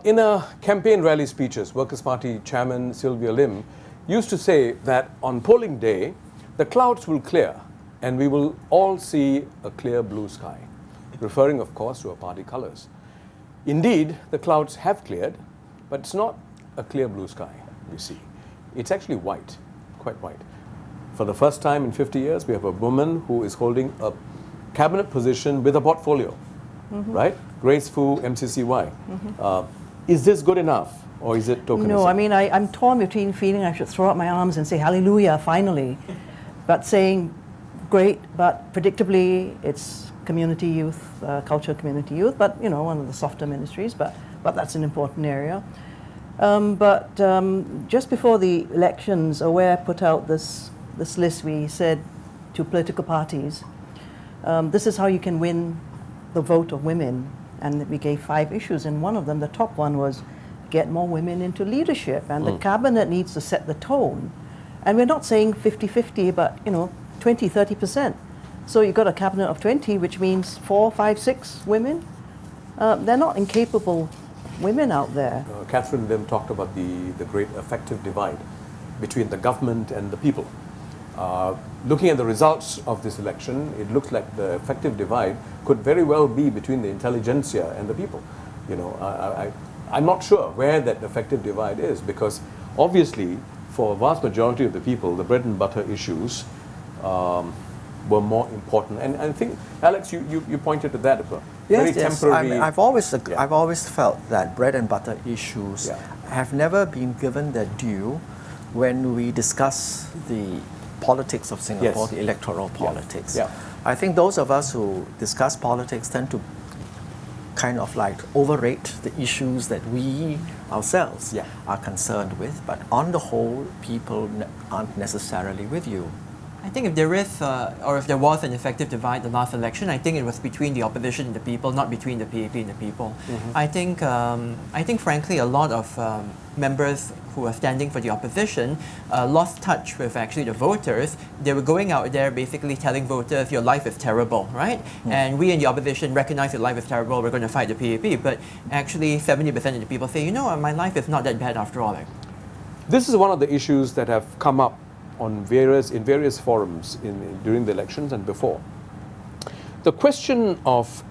in a campaign rally speeches, Workers' Party Chairman Sylvia Lim used to say that on polling day, the clouds will clear and we will all see a clear blue sky, referring, of course, to her party colours. Indeed, the clouds have cleared, but it's not a clear blue sky, you see. It's actually white, quite white. For the first time in 50 years, we have a woman who is holding a cabinet position with a portfolio, right? Grace Fu, MCCY. Is this good enough, or is it tokenistic? No, I mean, I'm torn between feeling I should throw up my arms and say, hallelujah, finally, but saying, great, but predictably, it's community youth, culture community youth, but, you know, one of the softer ministries, but that's an important area. Just before the elections, Aware put out this list. We said to political parties, this is how you can win the vote of women. And we gave 5 issues, and one of them, the top one, was get more women into leadership, and the cabinet needs to set the tone. And we're not saying 50-50, but, you know, 20-30%. So you've got a cabinet of 20, which means 4, 5, 6 women. They're not incapable women out there. Catherine Lim talked about the great affective divide between the government and the people. Looking at the results of this election, it looks like the affective divide could very well be between the intelligentsia and the people. You know, I'm not sure where that affective divide is, because obviously for a vast majority of the people, the bread and butter issues were more important. And I think, Alex, you pointed to that as well. Yes, Very temporary. I've always felt that bread and butter issues have never been given their due when we discuss the politics of Singapore, the electoral politics. I think those of us who discuss politics tend to kind of like overrate the issues that we ourselves are concerned with, but on the whole, people aren't necessarily with you. I think if there is, or if there was an effective divide the last election, I think it was between the opposition and the people, not between the PAP and the people. I think frankly, a lot of members who were standing for the opposition lost touch with actually the voters. They were going out there basically telling voters, your life is terrible, right? And we in the opposition recognize your life is terrible, we're going to fight the PAP. But actually 70% of the people say, you know, my life is not that bad after all. This is one of the issues that have come up in various forums during the elections and before. The question of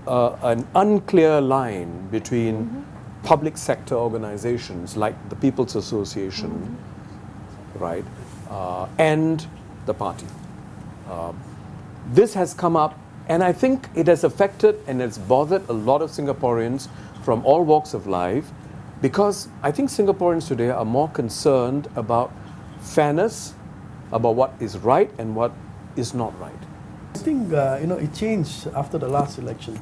an unclear line between public sector organizations like the People's Association, right, and the party. This has come up, and I think it has affected and it's bothered a lot of Singaporeans from all walks of life, because I think Singaporeans today are more concerned about fairness, about what is right and what is not right. I think it changed after the last election.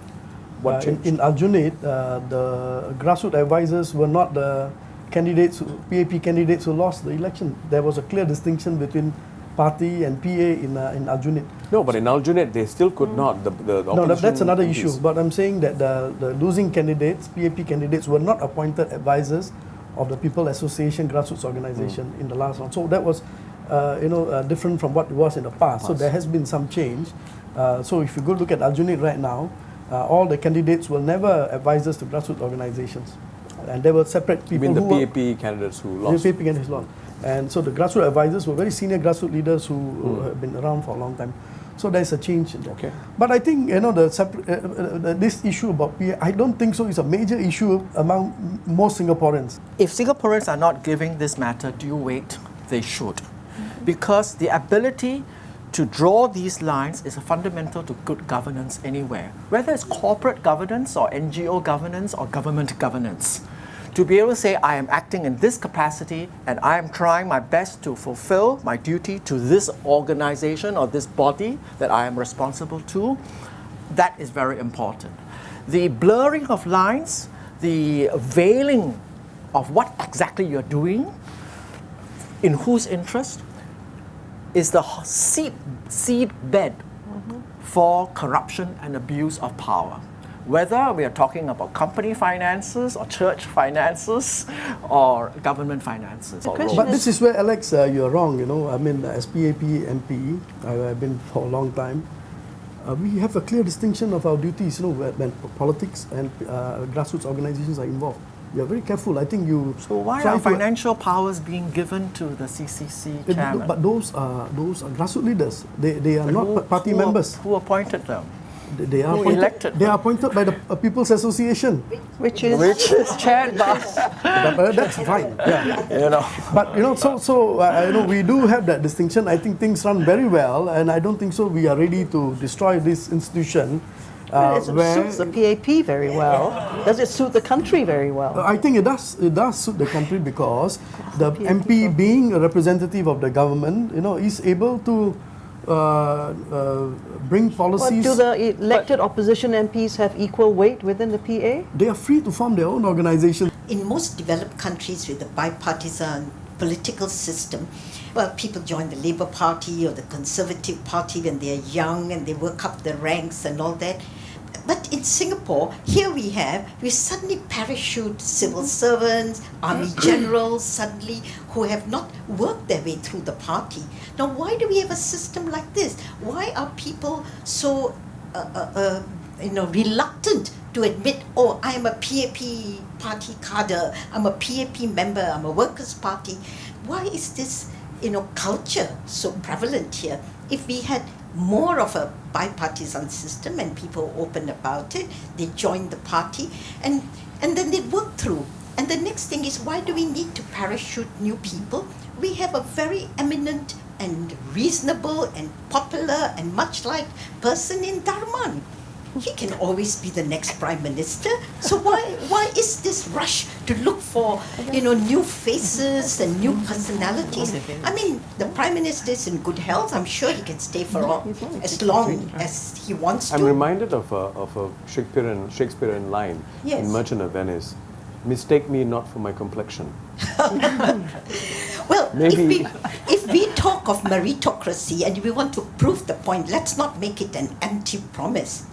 What changed? In Aljunied, the grassroots advisors were not the candidates, PAP candidates who lost the election. There was a clear distinction between party and PA in Aljunied. No, but in Aljunied they still could not. The no, that's another issue. But I'm saying that the losing candidates, PAP candidates, were not appointed advisors of the People Association grassroots organization in the last one. So that was, different from what it was in the past. So there has been some change. So if you go look at Aljunied right now, all the candidates were never advisors to grassroots organizations, and there were separate people. You mean the PAP candidates who lost? The PAP candidates lost, and so the grassroots advisors were very senior grassroots leaders who have been around for a long time. So there's a change in that. Okay. But I think this issue about PA, I don't think so. It's a major issue among most Singaporeans. If Singaporeans are not giving this matter due weight, they should, because the ability to draw these lines is fundamental to good governance anywhere, whether it's corporate governance or NGO governance or government governance. To be able to say, I am acting in this capacity and I am trying my best to fulfill my duty to this organization or this body that I am responsible to, that is very important. The blurring of lines, the veiling of what exactly you're doing, in whose interest, is the seed bed for corruption and abuse of power. Whether we are talking about company finances or church finances or government finances. But this is where, Alex, you're wrong. I mean, as PAP MP, I've been for a long time. we have a clear distinction of our duties, when politics and grassroots organizations are involved. We are very careful. I think you. So why try are to- financial powers being given to the CCC chairman? But those are grassroots leaders. They are But not party members. Who appointed them? They are who appointed, elected They are them? appointed by the People's Association. Which is chaired by. That's fine. Yeah. But we do have that distinction. I think things run very well, and I don't think so. We are ready to destroy this institution. it suits the PAP very well. Does it suit the country very well? I think it does. It does suit the country because the MP, being a representative of the government, is able to bring policies. Do the elected opposition MPs have equal weight within the PA? They are free to form their own organization. In most developed countries with a bipartisan political system, well, people join the Labour Party or the Conservative Party when they are young and they work up the ranks and all that. But in Singapore, here we suddenly parachute civil servants, army generals suddenly who have not worked their way through the party. Now, why do we have a system like this? Why are people so reluctant to admit, oh, I am a PAP party cadre, I'm a PAP member, I'm a Workers' Party? Why is this, culture so prevalent here? If we had more of a bipartisan system and people open about it, they join the party and then they work through. And the next thing is, why do we need to parachute new people? We have a very eminent and reasonable and popular and much liked person in Dharman. He can always be the next Prime Minister. So why is this rush to look for new faces and new personalities? I mean, the Prime Minister is in good health. I'm sure he can stay for as long as he wants to. I'm reminded of a Shakespearean line Yes. in Merchant of Venice. Mistake me not for my complexion. Well, Maybe. if we talk of meritocracy and we want to prove the point, let's not make it an empty promise.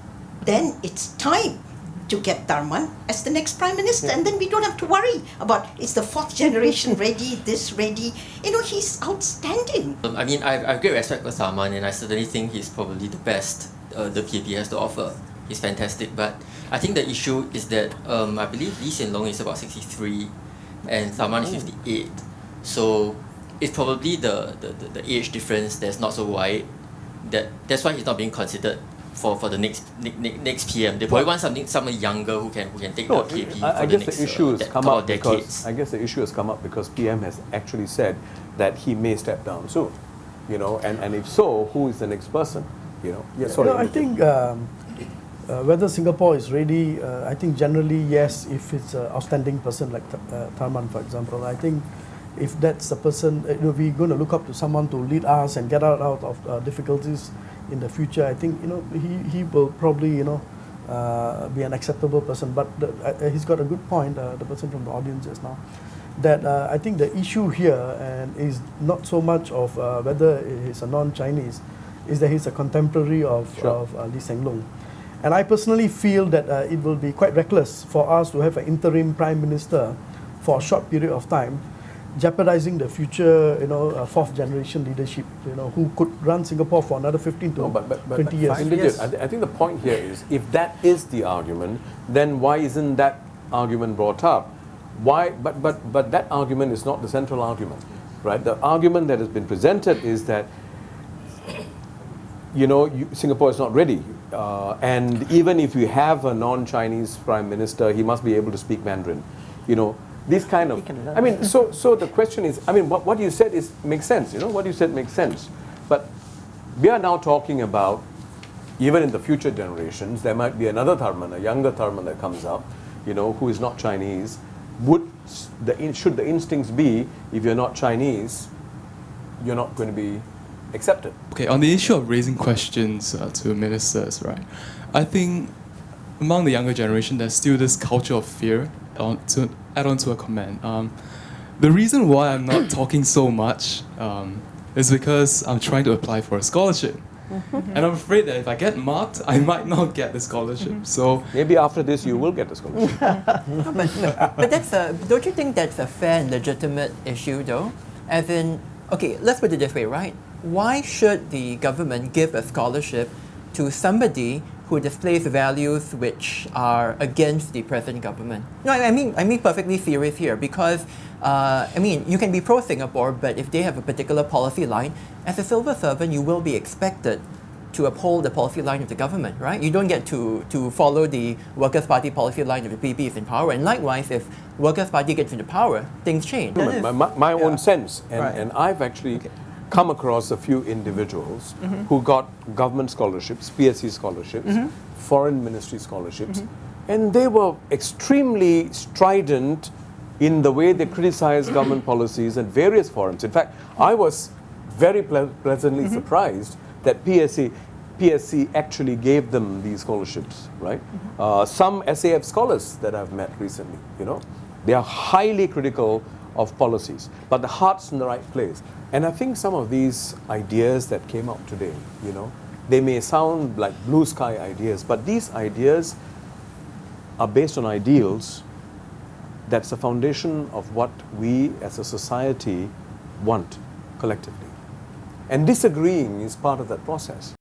Then it's time to get Dharman as the next Prime Minister, and then we don't have to worry about, is the fourth generation ready, this ready? He's outstanding. I mean, I have great respect for Dharman, and I certainly think he's probably the best the PAP has to offer. He's fantastic, but I think the issue is that I believe Lee Hsien Loong is about 63 and Dharman is 58. So it's probably the age difference that's not so wide. That's why he's not being considered for the next PM. They probably want someone younger who can take the PAP I for guess the next the issue has come couple up of decades. because PM has actually said that he may step down soon, and if so, who is the next person? I think whether Singapore is ready, I think generally yes, if it's an outstanding person like Tharman, for example. I think if that's the person, we're going to look up to someone to lead us and get out of difficulties in the future. I think he will probably be an acceptable person. But he's got a good point, the person from the audience just now, that I think the issue here is not so much of whether he's a non-Chinese, is that he's a contemporary of Lee Hsien Loong. And I personally feel that it will be quite reckless for us to have an interim Prime Minister for a short period of time, jeopardizing the future, fourth generation leadership, who could run Singapore for another 15 to 20 years. Fine, Yes. I think the point here is, if that is the argument, then why isn't that argument brought up? Why? But that argument is not the central argument, right? The argument that has been presented is that Singapore is not ready, and even if you have a non-Chinese Prime Minister, he must be able to speak Mandarin. These kind of, I mean, so the question is, I mean, what you said makes sense. What you said makes sense, but we are now talking about, even in the future generations, there might be another Tharman, a younger Tharman that comes up, who is not Chinese. Should the instincts be, if you're not Chinese, you're not going to be accepted? Okay, on the issue of raising questions to ministers, right? I think among the younger generation, there's still this culture of fear. To add on to a comment, the reason why I'm not talking so much is because I'm trying to apply for a scholarship. And I'm afraid that if I get marked, I might not get the scholarship. So Maybe after this you will get the scholarship. But don't you think that's a fair and legitimate issue, though? As in, okay, let's put it this way, right? Why should the government give a scholarship to somebody who displays values which are against the present government. No, I mean perfectly serious here, because I mean, you can be pro-Singapore, but if they have a particular policy line, as a civil servant, you will be expected to uphold the policy line of the government, right? You don't get to follow the Workers' Party policy line if the PAP is in power. And likewise, if Workers' Party gets into power, things change. My own Yeah. sense, and, Right. and I've actually come across a few individuals who got government scholarships, PSC scholarships, foreign ministry scholarships, and they were extremely strident in the way they criticized government policies at various forums. In fact, I was very pleasantly surprised that PSC actually gave them these scholarships, right? Some SAF scholars that I've met recently, you know, they are highly critical of policies, but the heart's in the right place. And I think some of these ideas that came out today, you know, they may sound like blue sky ideas, but these ideas are based on ideals that's the foundation of what we as a society want collectively. And disagreeing is part of that process.